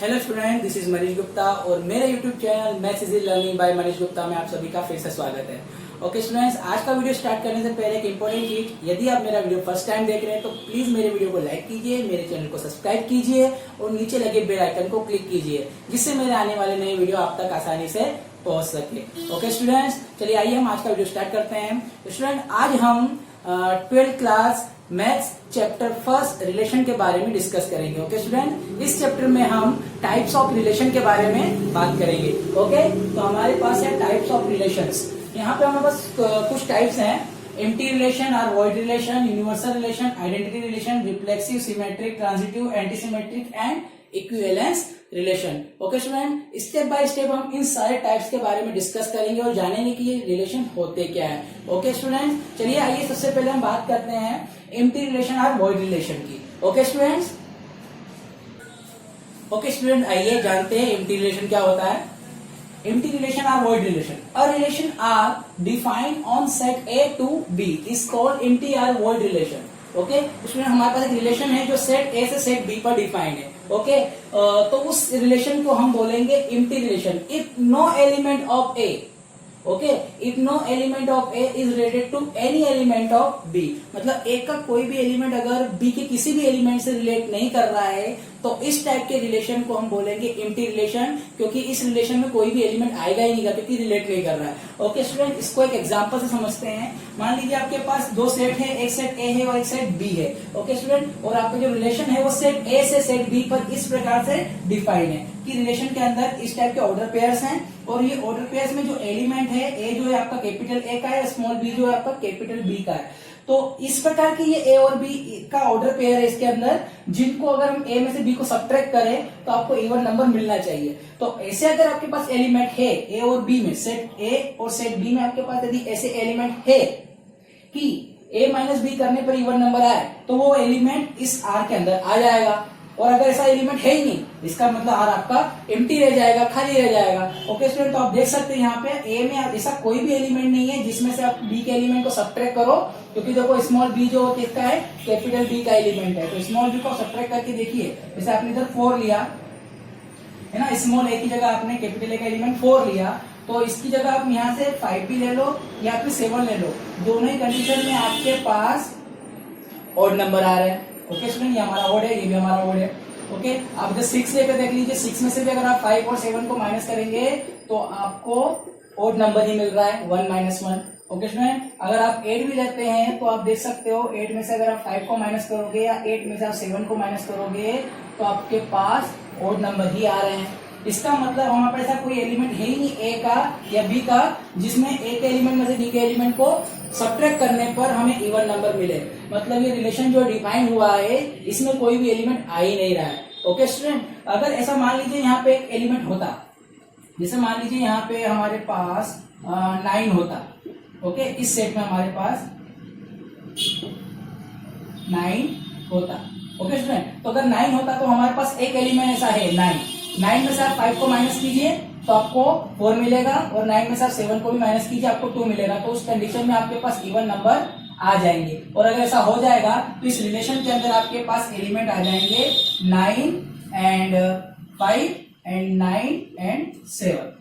Hello student, this is Manish Gupta और मेरे YouTube channel maths easy learning by Manish Gupta में आप सभी का फिर से स्वागत है। ओके स्टूडेंट्स, आज का वीडियो स्टार्ट करने से पहले एक इंपॉर्टेंट चीज, यदि आप मेरा वीडियो फर्स्ट टाइम देख रहे हैं तो प्लीज मेरे वीडियो को लाइक कीजिए, मेरे चैनल को सब्सक्राइब कीजिए और नीचे लगे बेल आइकन को क्लिक कीजिए, जिससे मेरे आने वाले नए वीडियो आप तक आसानी से पहुंच सके। ओके स्टूडेंट्स, चलिए आइए हम आज का वीडियो स्टार्ट करते हैं। तो स्टूडेंट, आज हम 12th class maths chapter first relation के बारे में डिस्कस करेंगे। ओके स्टूडेंट, इस चैप्टर में हम टाइप्स ऑफ रिलेशन के बारे में बात करेंगे। ओके, तो हमारे पास है टाइप्स ऑफ रिलेशंस। यहाँ पे हमारे पास कुछ टाइप्स हैं: एम्प्टी रिलेशन और void relation, universal relation, identity relation, reflexive, symmetric, transitive, antisymmetric and equivalence relation. Okay student, step by step हम इन सारे टाइप्स के बारे में डिस्कस करेंगे और जानेंगे कि ये रिलेशन होते क्या है। ओके स्टूडेंट, चलिए आइए सबसे पहले हम बात करते हैं एम्प्टी रिलेशन और वॉइड रिलेशन की। ओके स्टूडेंट्स, आइए जानते हैं एम्प्टी रिलेशन क्या होता है। एम्प्टी रिलेशन और void relation, a relation R defined on set A to B is called empty और वॉइड रिलेशन। ओके, उसमें हमारे पास एक रिलेशन है जो सेट ए से सेट बी पर डिफाइंड है। ओके, तो उस रिलेशन को हम बोलेंगे empty relation if no element of A. Okay, if no element of A is related to any element of B, मतलब ए का कोई भी एलिमेंट अगर बी के किसी भी एलिमेंट से रिलेट नहीं कर रहा है तो इस टाइप के रिलेशन को हम बोलेंगे एम्प्टी रिलेशन, क्योंकि इस रिलेशन में कोई भी एलिमेंट आएगा ही नहीं, क्योंकि रिलेट नहीं कर रहा है। ओके स्टूडेंट, इसको एक एग्जांपल से समझते हैं। मान लीजिए आपके पास दो सेट है, एक सेट ए है और एक सेट बी है। ओके स्टूडेंट, और आपका जो रिलेशन है वो सेट ए से सेट बी पर इस प्रकार से डिफाइन है कि रिलेशन के अंदर इस टाइप के ऑर्डर पेयर्स हैं और ये ऑर्डर पेयर्स में जो एलिमेंट है, ए जो है आपका कैपिटल ए का है, स्मॉल बी जो है आपका कैपिटल बी का है। तो इस प्रकार की ये ए और बी का ऑर्डर पेयर है इसके अंदर, जिनको अगर हम ए में से बी को सब्ट्रैक्ट करें तो आपको इवन नंबर मिलना चाहिए। तो ऐसे अगर आपके पास एलिमेंट है ए और बी में, सेट ए और सेट बी में आपके पास यदि ऐसे एलिमेंट है कि ए माइनस बी करने पर इवन नंबर आए तो वो एलिमेंट इस आर के अंदर आ जाएगा। और अगर ऐसा एलिमेंट है ही नहीं, इसका मतलब आर आपका एम्प्टी रह जाएगा, खाली रह जाएगा। ओके स्टूडेंट, तो आप देख सकते हैं यहाँ पे ए में ऐसा कोई भी एलिमेंट नहीं है जिसमें से आप बी के एलिमेंट को सब्ट्रैक्ट करो, क्योंकि देखो स्मॉल बी जो किसका है, कैपिटल बी का एलिमेंट है। तो स्मॉल बी को सब्ट्रैक्ट करके देखिए, जैसे आपने इधर 4 लिया है ना, स्मॉल ए की जगह आपने कैपिटल ए का एलिमेंट 4 लिया, तो इसकी जगह आप यहाँ से 5 भी ले लो या फिर 7 ले लो, दोनों ही कंडीशन में आपके पास ऑड नंबर आ रहे हैं। ओके स्टूडेंट, ये हमारा ऑड है, ये भी हमारा ऑड है। ओके, आप जब 6 लेकर देख लीजिए, 6 में से भी अगर आप 5 और 7 को माइनस करेंगे तो आपको ऑड नंबर ही मिल रहा है, 1 - 1। ओके स्टूडेंट, अगर आप 8 भी लेते हैं तो आप देख सकते हो 8 में से अगर आप 5 को माइनस करोगे या 8 में से आप 7 को माइनस करोगे तो आपके पास ऑड नंबर ही आ रहे हैं। इसका मतलब हमारे पास ऐसा कोई एलिमेंट है ही नहीं ए का या बी का जिसमें ए के एलिमेंट में से बी के एलिमेंट को सब्ट्रैक्ट करने पर हमें इवन नंबर मिले। मतलब ये रिलेशन जो डिफाइन हुआ है इसमें कोई भी एलिमेंट आ ही नहीं रहा है। ओके स्टूडेंट, अगर ऐसा मान लीजिए यहाँ पे एक एलिमेंट होता, जैसे मान लीजिए यहाँ पे हमारे पास 9 होता। ओके, इस सेट में हमारे पास 9 होता। ओके स्टूडेंट, तो अगर 9 होता तो हमारे पास एक एलिमेंट ऐसा है 9 में से आप 5 को माइनस कीजिए तो आपको 4 मिलेगा और 9 में से आप 7 को भी माइनस कीजिए, आपको 2 मिलेगा। तो उस कंडीशन में आपके पास इवन नंबर आ जाएंगे। और अगर ऐसा हो जाएगा तो इस रिलेशन के अंदर आपके पास एलिमेंट आ जाएंगे 9 and 5 and 9 and 7,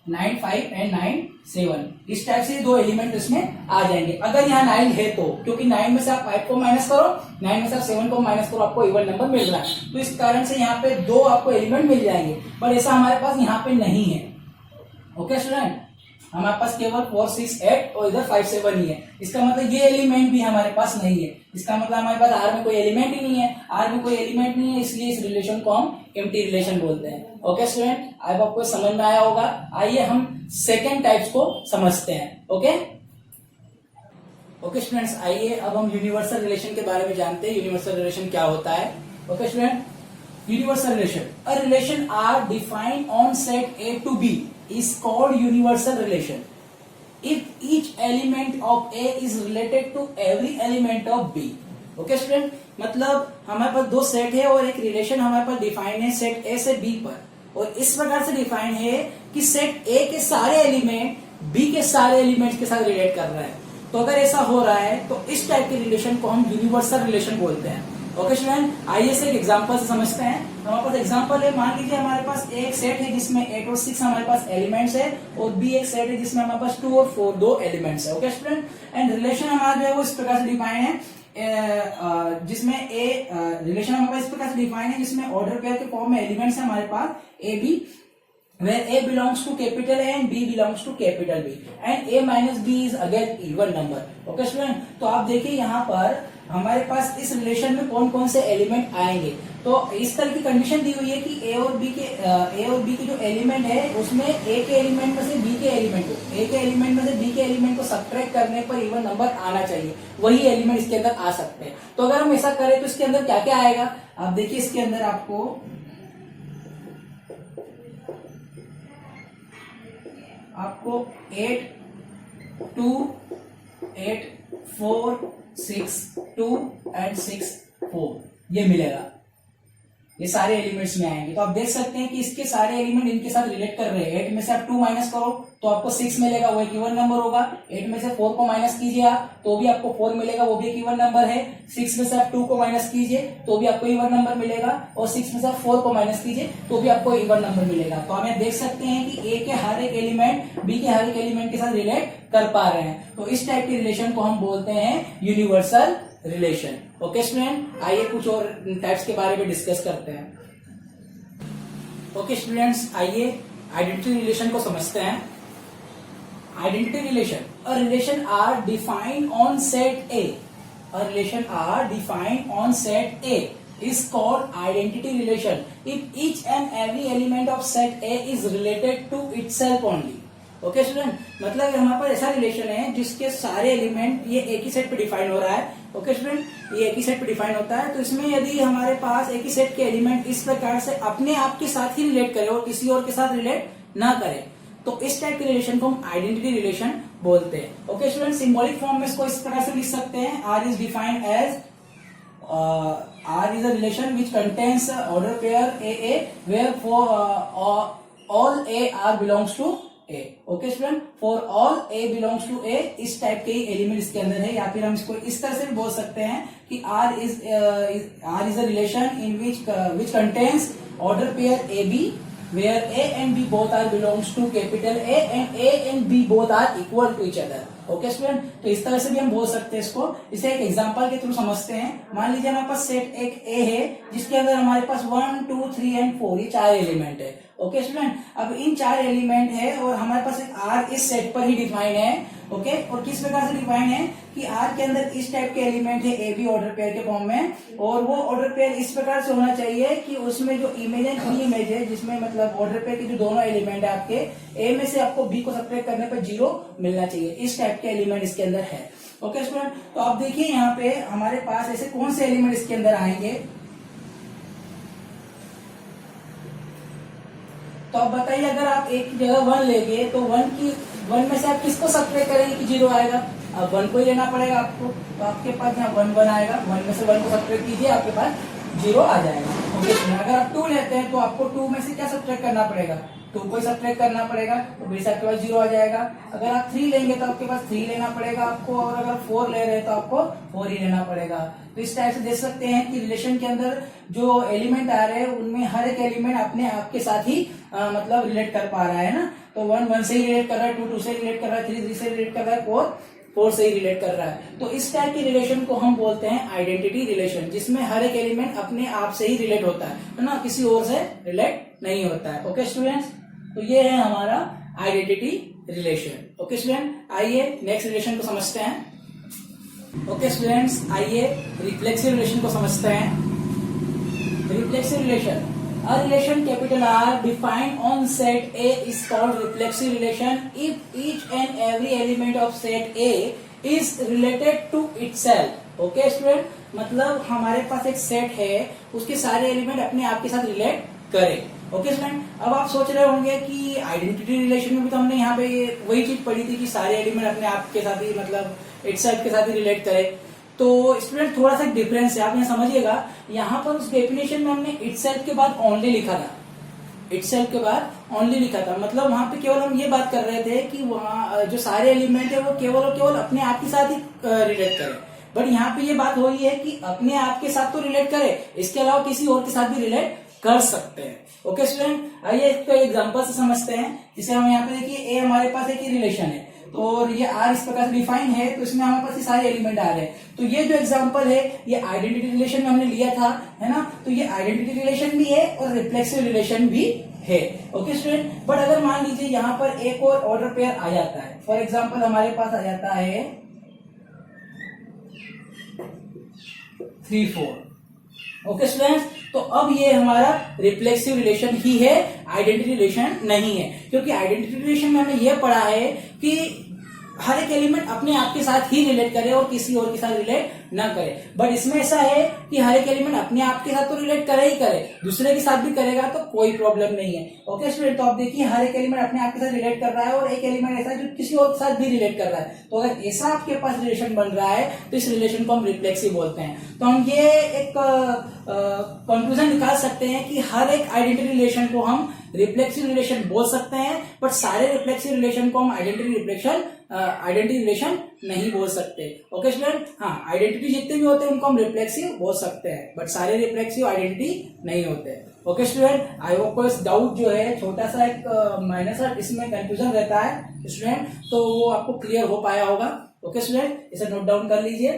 9, 5 and 9, 7, इस टाइप से दो एलिमेंट इसमें आ जाएंगे। अगर यहाँ 9 है तो, क्योंकि 9 में से आप 5 को माइनस करो, 9 में से आप 7 को माइनस करो, आपको इवन नंबर मिल रहा है। तो इस कारण से यहाँ पे 2 आपको एलिमेंट मिल जाएंगे, पर ऐसा हमारे पास यहाँ पे नहीं है। ओके स्टूडेंट, हमारे पास केवल 4, 6, 8 और इधर 5, 7 ही है। इसका मतलब ये एलिमेंट भी हमारे पास नहीं है। इसका मतलब हमारे पास आर में कोई एलिमेंट ही नहीं है। आर में कोई एलिमेंट नहीं है, इसलिए इस रिलेशन को हम एम्प्टी रिलेशन बोलते हैं। ओके स्टूडेंट, अब आपको समझ में आया होगा। आइए हम सेकेंड टाइप्स को समझते हैं। ओके स्टूडेंट्स, आइए अब हम यूनिवर्सल रिलेशन के बारे में जानते हैं। यूनिवर्सल रिलेशन क्या होता है। Okay student, universal relation, a relation R defined on set A to B is called universal relation if each element of A is related to every element of B। Okay student, मतलब हमारे पास दो set है और एक relation हमारे पास define है set A से B पर, और इस प्रकार से डिफाइन है कि सेट A के सारे एलिमेंट B के सारे एलिमेंट्स के साथ रिलेट कर रहा है। तो अगर ऐसा हो रहा है तो इस टाइप के रिलेशन को हम यूनिवर्सल रिलेशन बोलते हैं। ओके स्टूडेंट, आइए से एक एग्जांपल से समझते हैं। हमारे पास एग्जांपल है, मान लीजिए हमारे पास एक सेट है जिसमें 8 और 6 हमारे पास एलिमेंट्स है, और बी एक सेट है जिसमें हमारे पास 2 और 4 दो एलिमेंट्स है। ओके स्टूडेंट, एंड रिलेशन हमारा जो है वो इस प्रकार से डिफाइन है, जिसमें ए रिलेशन हमारे पास इस प्रकार से डिफाइन है जिसमें ऑर्डर पेयर के फॉर्म में एलिमेंट्स है हमारे पास A B, where A belongs to capital A and B belongs to capital B and A minus B is again even number। Okay student, तो आप देखिए यहाँ पर हमारे पास इस रिलेशन में कौन कौन से एलिमेंट आएंगे। तो इस तरह की कंडीशन दी हुई है कि ए और बी के जो एलिमेंट है उसमें ए के एलिमेंट में से बी के एलिमेंट में से बी के एलिमेंट को सब्ट्रैक्ट करने पर इवन नंबर आना चाहिए, वही एलिमेंट इसके अंदर आ सकते हैं। तो अगर हम ऐसा करें तो इसके अंदर क्या क्या आएगा, आप देखिए इसके अंदर आपको 8 2 8 4 6 2 एंड 6 4 ये मिलेगा, ये सारे एलिमेंट्स में आएंगे। तो आप देख सकते हैं कि इसके सारे एलिमेंट इनके साथ रिलेट कर रहे हैं। 8 में से आप 2 माइनस करो तो आपको 6 मिलेगा, वो एक इवन नंबर होगा। 8 में से 4 को माइनस कीजिए आप तो भी आपको 4 मिलेगा, वो भी एक इवन नंबर है। 6 में से आप 2 को माइनस कीजिए तो भी आपको इवन नंबर मिलेगा, और 6 में से आप 4 को माइनस कीजिए तो भी आपको इवन नंबर मिलेगा। तो हम देख सकते हैं कि ए के हर एक एलिमेंट बी के हर एक एलिमेंट के साथ रिलेट कर पा रहे हैं। तो इस टाइप के रिलेशन को हम बोलते हैं यूनिवर्सल रिलेशन। ओके स्टूडेंट, आइए कुछ और टाइप्स के बारे में डिस्कस करते हैं। ओके स्टूडेंट्स, आइए आइडेंटिटी रिलेशन को समझते हैं। Identity relation, a relation R defined on set A, a relation R defined on set A is called identity relation if each and every element of set A is related to itself only। Okay student, मतलब हमारे पास ऐसा relation है जिसके सारे element ये एक ही set पे define हो रहा है। ओके स्टूडेंट, ये एक ही सेट पे डिफाइन होता है। तो इसमें यदि हमारे पास एक ही सेट के एलिमेंट इस प्रकार से अपने आप के साथ ही रिलेट करे और किसी और के साथ रिलेट ना करे, तो इस टाइप के रिलेशन को हम आइडेंटिटी रिलेशन बोलते हैं। ओके स्टूडेंट, सिंबॉलिक फॉर्म में इसको इस प्रकार से लिख सकते हैं, R is defined as R is a relation which contains order pair AA where for all A R belongs to A। Okay student, for all A belongs to A इस type के एलिमेंट इसके अंदर है, या फिर हम इसको इस तरह से भी बोल सकते हैं कि R is a relation in which contains order pair AB where A and B both are belongs to capital A and A and B both are equal to each other। Okay student, तो इस तरह से भी हम बोल सकते हैं इसको। इसे एक एग्जांपल के थ्रू समझते हैं। मान लीजिए हमारे पास सेट एक ए है जिसके अंदर हमारे पास 1 2 3 एंड 4 ये 4 एलिमेंट है। ओके स्टूडेंट, अब इन 4 एलिमेंट है और हमारे पास एक आर इस सेट पर ही डिफाइन है। ओके, और किस प्रकार से डिफाइन है कि आर के अंदर इस टाइप के एलिमेंट है ए बी ऑर्डर पेयर के फॉर्म में, और वो ऑर्डर पेयर इस प्रकार से होना चाहिए कि उसमें जो इमेज है फ्री इमेज है, जिसमें मतलब ऑर्डर पेयर के जो दोनों एलिमेंट है आपके ए में से आपको बी को सब्ट्रैक्ट करने पर 0 मिलना चाहिए। इस टाइप के एलिमेंट इसके अंदर है। ओके स्टूडेंट, तो आप देखिए यहाँ पे हमारे पास ऐसे कौन से एलिमेंट इसके अंदर आएंगे, तो आप बताइए अगर आप एक की जगह 1 लेंगे तो 1 में से आप किसको सब्ट्रैक्ट करेंगे कि 0 आएगा, अब 1 को ही लेना पड़ेगा आपको। तो आपके पास यहाँ 1 1 आएगा, 1 में से 1 को सब्ट्रैक्ट कीजिए, आपके पास 0 आ जाएगा। ओके, अगर आप 2 लेते हैं तो आपको 2 में से क्या सब्ट्रैक्ट करना पड़ेगा, 2 को ही सब्ट्रैक्ट करना पड़ेगा, तो बेशक आपके पास 0 आ जाएगा। अगर आप 3 लेंगे तो आपके पास 3 लेना पड़ेगा आपको, और अगर 4 ले रहे हैं तो आपको 4 ही लेना पड़ेगा। तो इस टाइप से देख सकते हैं कि रिलेशन के अंदर जो एलिमेंट आ रहे हैं उनमें हर एक एलिमेंट अपने आप के साथ ही मतलब रिलेट कर पा रहा है ना। तो 1 1 से ही रिलेट कर रहा है, 2 2 से रिलेट कर रहा है, 3 3 से रिलेट कर रहा है, 4 4 से ही रिलेट कर रहा है। तो इस टाइप के रिलेशन को हम बोलते हैं आइडेंटिटी रिलेशन, जिसमें हर एक एलिमेंट अपने आप से ही रिलेट होता है ना, किसी और से रिलेट नहीं होता है। ओके स्टूडेंट्स, तो ये है हमारा आइडेंटिटी रिलेशन। ओके स्टूडेंट, आइए नेक्स्ट रिलेशन को समझते हैं। ओके स्टूडेंट्स, आइए रिफ्लेक्सिव रिलेशन को समझते हैं। Reflexive relation, a relation capital R defined on set A is called reflexive relation if each and every element of set A is related to itself। Okay student, मतलब हमारे पास एक set है, उसके सारे element अपने आप के साथ रिलेट करें। ओके स्टूडेंट, अब आप सोच रहे होंगे कि आइडेंटिटी रिलेशन में भी तो हमने यहाँ पे वही चीज पढ़ी थी कि सारे एलिमेंट अपने आप के साथ ही मतलब इटसेल्फ के साथ ही रिलेट करें। तो स्टूडेंट थोड़ा सा डिफरेंस है, आप यहाँ समझिएगा। यहाँ पर उस डेफिनेशन में हमने इटसेल्फ के बाद ओनली लिखा था, इटसेल्फ के बाद ओनली लिखा था, मतलब वहां पे केवल हम ये बात कर रहे थे कि वहाँ जो सारे एलिमेंट है वो केवल और केवल अपने आप के साथ ही रिलेट करें। बट यहाँ पे ये बात हो रही है कि अपने आप के साथ तो रिलेट करे, इसके अलावा किसी और के साथ भी रिलेट कर सकते हैं। ओके स्टूडेंट, आइए इसको एग्जांपल से समझते हैं। जैसे हम यहाँ पे देखिए ए हमारे पास एक रिलेशन है, तो और ये आर इस प्रकार से डिफाइन है, तो इसमें हमारे पास ये सारे एलिमेंट आ रहे हैं। तो ये जो एग्जांपल है ये आइडेंटिटी रिलेशन में हमने लिया था, है ना, तो ये आइडेंटिटी रिलेशन भी है और रिफ्लेक्सिव रिलेशन भी है। ओके स्टूडेंट, बट अगर मान लीजिए यहाँ पर एक और ऑर्डर पेयर आ जाता है, फॉर एग्जाम्पल हमारे पास आ जाता है 3 4। ओके स्टूडेंट्स, तो अब ये हमारा रिफ्लेक्सिव रिलेशन ही है, आइडेंटिटी रिलेशन नहीं है, क्योंकि आइडेंटिटी रिलेशन में हमें यह पढ़ा है कि हर एक एलिमेंट अपने आप के साथ ही रिलेट करे और किसी और के साथ रिलेट ना करे। बट इसमें ऐसा है कि हर एक एलिमेंट अपने आप के साथ तो रिलेट करे ही करे, दूसरे के साथ भी करेगा तो कोई प्रॉब्लम नहीं है। ओके स्टूडेंट, तो आप देखिए हर एक एलिमेंट अपने आप के साथ रिलेट कर रहा है और एक एलिमेंट ऐसा है जो किसी और के साथ भी रिलेट कर रहा है। तो अगर ऐसा आपके पास रिलेशन बन रहा है तो इस रिलेशन को हम रिफ्लेक्सिव बोलते हैं। तो हम ये एक कंक्लूजन निकाल सकते हैं कि हर एक आइडेंटिटी रिलेशन को हम रिफ्लेक्सिव रिलेशन बोल सकते हैं, बट सारे रिफ्लेक्सिव रिलेशन को हम आइडेंटिटी रिलेशन नहीं बोल सकते। ओके स्टूडेंट, हाँ, आइडेंटिटी जितने भी होते हैं उनको हम रिफ्लेक्सिव बोल सकते हैं, बट सारे रिफ्लेक्सिव आइडेंटिटी नहीं होते। ओके स्टूडेंट, आई होप को इस डाउट जो है छोटा सा एक माइनर सा इसमें कंफ्यूजन रहता है स्टूडेंट, तो वो आपको क्लियर हो पाया होगा। ओके स्टूडेंट, इसे नोट डाउन कर लीजिए।